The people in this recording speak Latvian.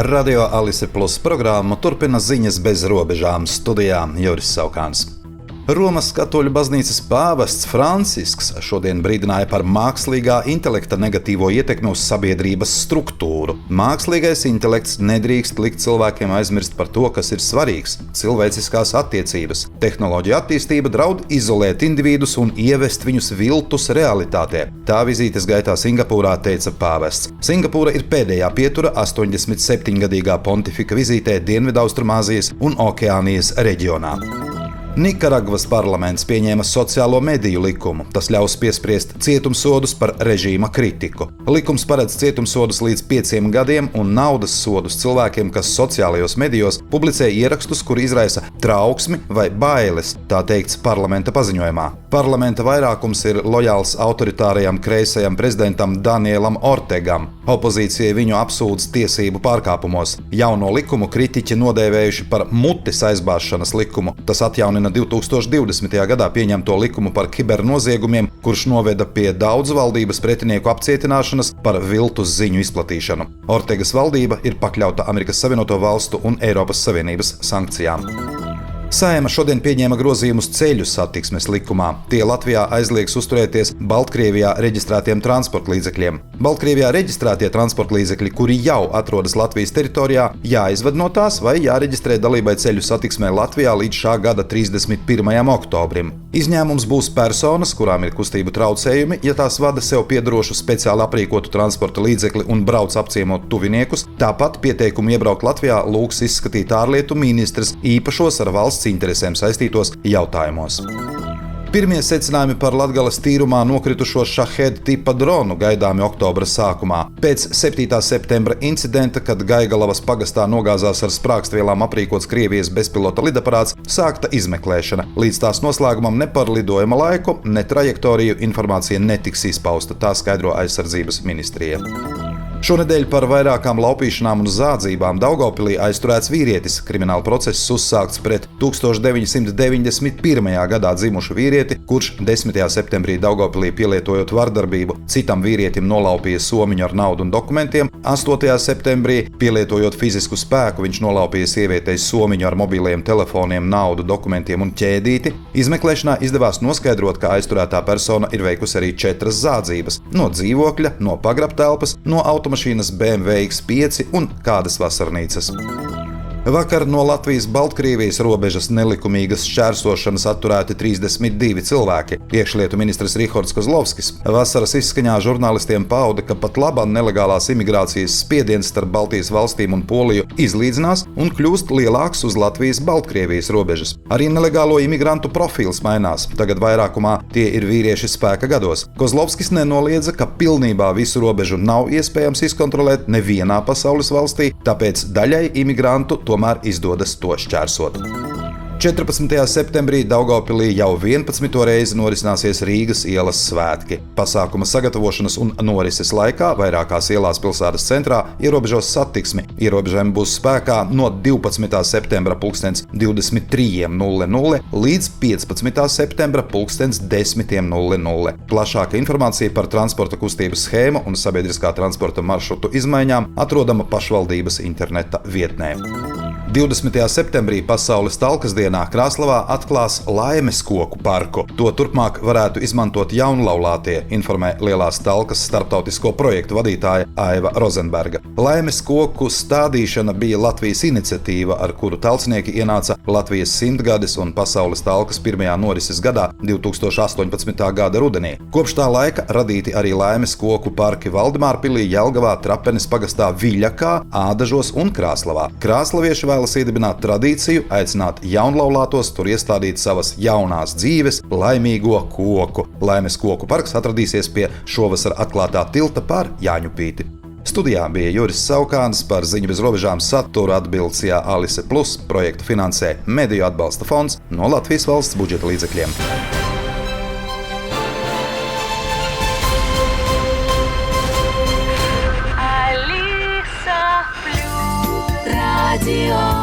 Radio Alise Plus programmu turpina ziņas bez robežām studijā Juris Saukāns. Romas katoļu baznīcas pāvests Francisks šodien brīdināja par mākslīgā intelekta negatīvo ietekmi uz sabiedrības struktūru. Mākslīgais intelekts nedrīkst likt cilvēkiem aizmirst par to, kas ir svarīgs – cilvēciskās attiecības. Tehnoloģija attīstība draud izolēt individus un ievest viņus viltus realitātē. Tā vizītes gaitā Singapūrā teica pāvests. Singapūra ir pēdējā pietura 87-gadīgā pontifika vizītē Dienvidaustrumāzijas un Okeānijas reģionā. Nikaragvas parlaments pieņēma sociālo mediju likumu. Tas ļaus piespriest cietumsodus par režīma kritiku. Likums paredz cietumsodus līdz 5 gadiem un naudas sodus cilvēkiem, kas sociālajos medijos publicē ierakstus, kuri izraisa trauksmi vai bailes, tā teikts parlamenta paziņojumā. Parlamenta vairākums ir lojāls autoritārajam kreisajam prezidentam Danielam Ortegam. Opozīcija viņu apsūdz tiesību pārkāpumos. Jauno likumu kritiķi nodēvējuši par mutes aizbāzšanas likumu. Tas atjaunina 2020. gadā pieņemto likumu par kibernoziegumiem, kurš noveda pie daudzu valdības pretinieku apcietināšanas par viltus ziņu izplatīšanu. Ortegas valdība ir pakļauta Amerikas Savienoto Valstu un Eiropas Savienības sankcijām. Saeima šodien pieņēma grozījumus ceļu satiksmes likumā. Tie Latvijā aizliegs uzturēties Baltkrievijā reģistrētiem transportlīdzekļiem. Baltkrievijā reģistrētie transportlīdzekļi, kuri jau atrodas Latvijas teritorijā, jāizved no tās vai jāreģistrē dalībai ceļu satiksmē Latvijā līdz šā gada 31. oktobrim. Izņēmums būs personas, kurām ir kustību traucējumi, ja tās vada sev piederošu speciāli aprīkotu transporta līdzekli un brauc apciemot tuviniekus. Tāpat pieteikumu iebraukt Latvijā lūgs izskatīt ārlietu ministrs īpašos ar valsts interesēm saistītos jautājumos. Pirmie secinājumi par Latgales tīrumā nokritušo Šahed tipa dronu gaidāmi oktobra sākumā. Pēc 7. septembra incidenta, kad Gaigalavas pagastā nogāzās ar sprākstvielām aprīkots Krievijas bezpilota lidaparāts, sākta izmeklēšana. Līdz tās noslēgumam ne par lidojuma laiku, ne trajektoriju informācija netiks izpausta, tā skaidro aizsardzības ministrija. Šonedēļ par vairākām laupīšanām un zādzībām Daugavpilī aizturēts vīrietis. Krimināla process uzsākts pret 1991. gadā dzimušu vīrieti, kurš 10. septembrī Daugavpilī pielietojot vardarbību citam vīrietim nolaupīja somiņu ar naudu un dokumentiem. 8. septembrī pielietojot fizisku spēku viņš nolaupīja sievietei somiņu ar mobiliem telefoniem, naudu, dokumentiem un ķēdīti. Izmeklēšanā izdevās noskaidrot, ka aizturētā persona ir veikusi arī 4 zādzības – no dzīvokļa, no pagrabtelpas, no automašīnas BMW X5 un kādas vasarnīcas. Vakar no Latvijas-Baltkrievijas robežas nelikumīgas šķērsošanas atturēti 32 cilvēki. Iekšlietu ministrs Rihards Kozlovskis vasaras izskaņā žurnālistiem pauda, ka pat labāk nelegālās imigrācijas spiediens starp Baltijas valstīm un Poliju izlīdzinās un kļūst lielāks uz Latvijas-Baltkrievijas robežas. Arī nelegālo imigrantu profils mainās. Tagad vairākumā tie ir vīrieši spēka gados. Kozlovskis nenoliedza, ka pilnībā visu robežu nav iespējams izkontrolēt nevienā pasaules valstī, tāpēc daļai imigrantu tomēr izdodas to šķērsot. 14. septembrī Daugavpilī jau 11. reizi norisināsies Rīgas ielas svētki. Pasākuma sagatavošanas un norises laikā vairākās ielās pilsētas centrā ierobežos satiksmi. Ierobežojumi būs spēkā no 12. septembra 23:00 līdz 15. septembra 10:00. Plašāka informācija par transporta kustības schēmu un sabiedriskā transporta maršrutu izmaiņām atrodama pašvaldības interneta vietnē. 20. septembrī Pasaules talkas dienā Krāslavā atklās Laimes koku parku. To turpmāk varētu izmantot jaunlaulātie, informē Lielās talkas starptautisko projektu vadītāja Aiva Rozenberga. Laimes koku stādīšana bija Latvijas iniciatīva, ar kuru talcinieki ienāca Latvijas 100-gades un Pasaules talkas pirmajā norises gadā 2018. gada rudenī. Kopš tā laika radīti arī Laimes koku parki Valdemārpilī, Jelgavā, Trapenes pagastā, Viļakā, Ādažos un Krāslavā. Krāslavieši vēlas iedibināt tradīciju, aicināt jaunlaulātos tur iestādīt savas jaunās dzīves laimīgo koku. Laimes koku parks atradīsies pie šovasar atklātā tilta pār Jāņupīti. Studijā bija Juris Saukāns, par ziņu bez robežām saturu atbilcijā Alise Plus projektu finansē Mediju atbalsta fonds no Latvijas valsts budžeta līdzekļiem. Radio